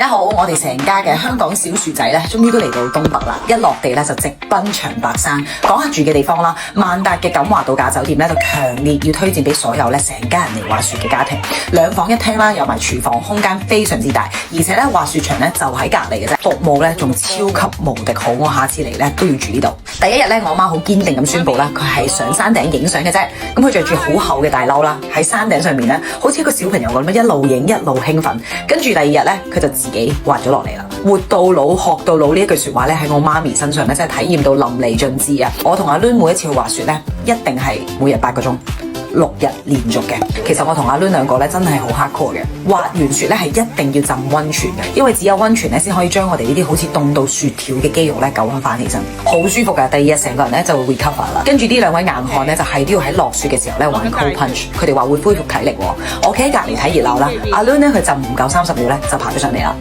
家好，我哋成家嘅香港小薯仔咧，終於都嚟到東北啦！一落地咧就直奔長白山。講下住嘅地方啦，萬達嘅錦華度假酒店咧就強烈要推薦俾所有咧成家人嚟滑雪嘅家庭。2房1廳啦，有埋廚房，空間非常之大，而且咧滑雪場咧就喺隔離嘅啫，服務咧仲超級無敵好，我下次嚟咧都要住呢度。第一日咧，我媽好堅定咁宣布啦，佢係上山頂影相嘅啫。咁佢着住好厚嘅大褸啦，喺山頂上面咧，好似一個小朋友咁樣一路影一路興奮。跟住第2日咧，佢就自己滑咗落嚟啦。活到老學到老呢一句說話咧，喺我媽咪身上咧真係體驗到淋漓盡致啊！我同阿 Lun 每一次去滑雪咧，一定係每日8個鐘。6日連續嘅，其實我同阿 Lun 兩個咧真係好 hardcore 嘅。滑完雪咧係一定要浸溫泉嘅，因為只有溫泉咧先可以將我哋呢啲好似凍到雪條嘅肌肉咧救翻起身，好舒服㗎。第2日成個人咧就會 recover 啦。跟住呢2位硬漢咧就係都要喺落雪嘅時候咧玩 cold punch，佢哋話會恢復體力喎。我企喺隔離睇熱鬧啦，阿 Lun 咧佢浸唔夠30秒咧就爬咗上嚟啦。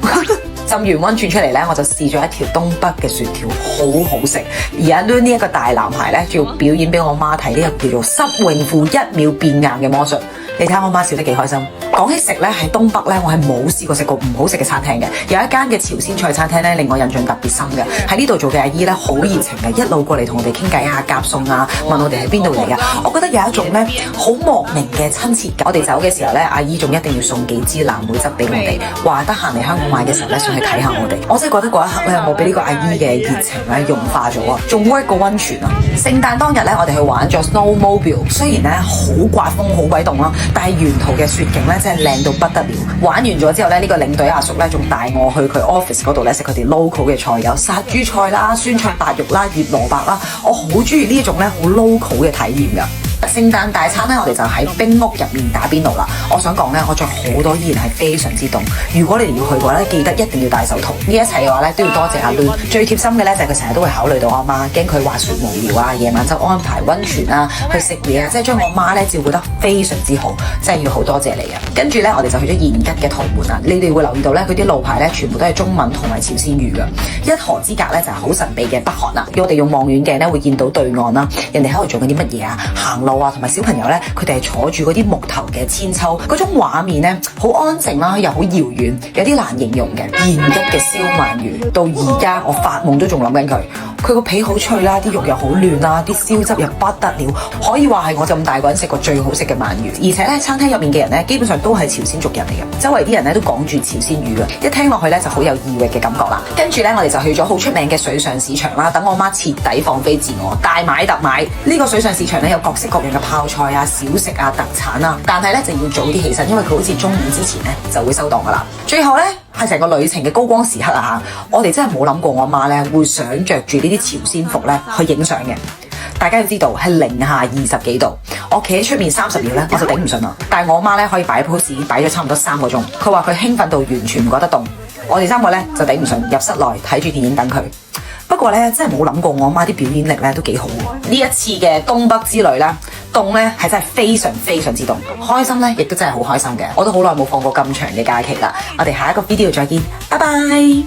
浸完溫泉出嚟咧，我就試咗一條東北嘅雪條，好好食。而阿 Lun 呢一個大男孩咧，仲要表演俾我媽睇呢個叫做濕泳褲1秒變硬嘅魔術。你睇下我媽笑得幾開心。講起食咧，喺東北咧，我係冇試過食過唔好食嘅餐廳嘅。有一間嘅朝鮮菜餐廳咧，令我印象特別深嘅。喺呢度做嘅阿姨咧，好熱情嘅，一路過嚟同我哋傾偈啊、夾餸啊，問我哋喺邊度嚟㗎。我覺得有一種咧好莫名嘅親切感。我哋走嘅時候咧，阿姨仲一定要送幾支藍莓汁俾我哋，話得閒嚟香港買嘅時候咧，上去睇下我哋。我真係覺得嗰一刻咧，我俾呢個阿姨嘅熱情咧融化咗啊，仲 work 過溫泉啊！聖誕當日咧，我哋去玩咗 snowmobile， 雖然咧好刮風好鬼凍啦，但係沿途嘅雪景咧真係靚到不得了。玩完咗之後咧，呢個領隊阿叔咧仲帶我去佢 office 嗰度咧食佢哋 local 嘅菜，有殺豬菜啦、酸菜白肉啦、越蘿蔔啦，我好中意呢一種咧好 local 嘅體驗㗎。聖誕大餐咧，我哋就喺冰屋入面打邊爐啦。我想講咧，我着好多衣係非常之凍。如果你哋要去嘅話咧，記得一定要戴手套。呢一切嘅話咧，都要多謝阿 Lun。最貼心嘅咧就係佢成日都會考慮到我媽，驚佢滑雪無聊啊，夜晚就安排溫泉啊，去食嘢啊，即係將我媽咧照顧得非常之好，真係要好多謝你啊！跟住咧，我哋就去咗延吉嘅圖門啊。你哋會留意到咧，佢啲路牌咧全部都係中文同埋朝鮮語㗎。一河之隔咧就係好神秘嘅北韓啦。我哋用望遠鏡咧會見到對岸啦，人哋喺度做緊啲乜嘢啊？行路啊，同埋小朋友咧，佢哋係坐住嗰啲木頭嘅千秋，嗰種畫面咧好安靜啦，又好遙遠，有啲難形容嘅。延吉嘅燒鰻魚，到而家我發夢都仲諗緊佢。佢個皮好脆啦，啲肉又好嫩啦，啲燒汁又不得了，可以話係我咁大個人食過最好食嘅鰻魚。而且咧，餐廳入面嘅人咧，基本上都係朝鮮族人嚟嘅，周圍啲人咧都講住朝鮮語嘅，一聽落去咧就好有異域嘅感覺啦。跟住咧，我哋就去咗好出名嘅水上市場啦，等我媽徹底放飛自我，大買特買。呢個水上市場咧有各式各樣嘅泡菜啊、小食啊、特產啊，但係咧就要早啲起身，因為佢好似中午之前咧就會收檔噶啦。最後咧，係成個旅程嘅高光時刻啊！我哋真係冇諗過我媽咧會想着住呢啲朝鮮服咧去影相嘅。大家要知道係零下20幾度，我企喺出面30秒咧我就頂唔順啦。但係我媽咧可以擺 pose 擺咗差唔多3個鐘，佢話佢興奮到完全唔覺得凍。我哋3個咧就頂唔順，入室內睇住電影等佢。不過咧真係冇諗過我媽啲表演力咧都幾好喎。呢一次嘅東北之旅啦，凍咧係真係非常非常之凍，開心咧亦都真係好開心嘅。我都好耐冇放過咁長嘅假期啦。我哋下一個 video 再見，拜拜。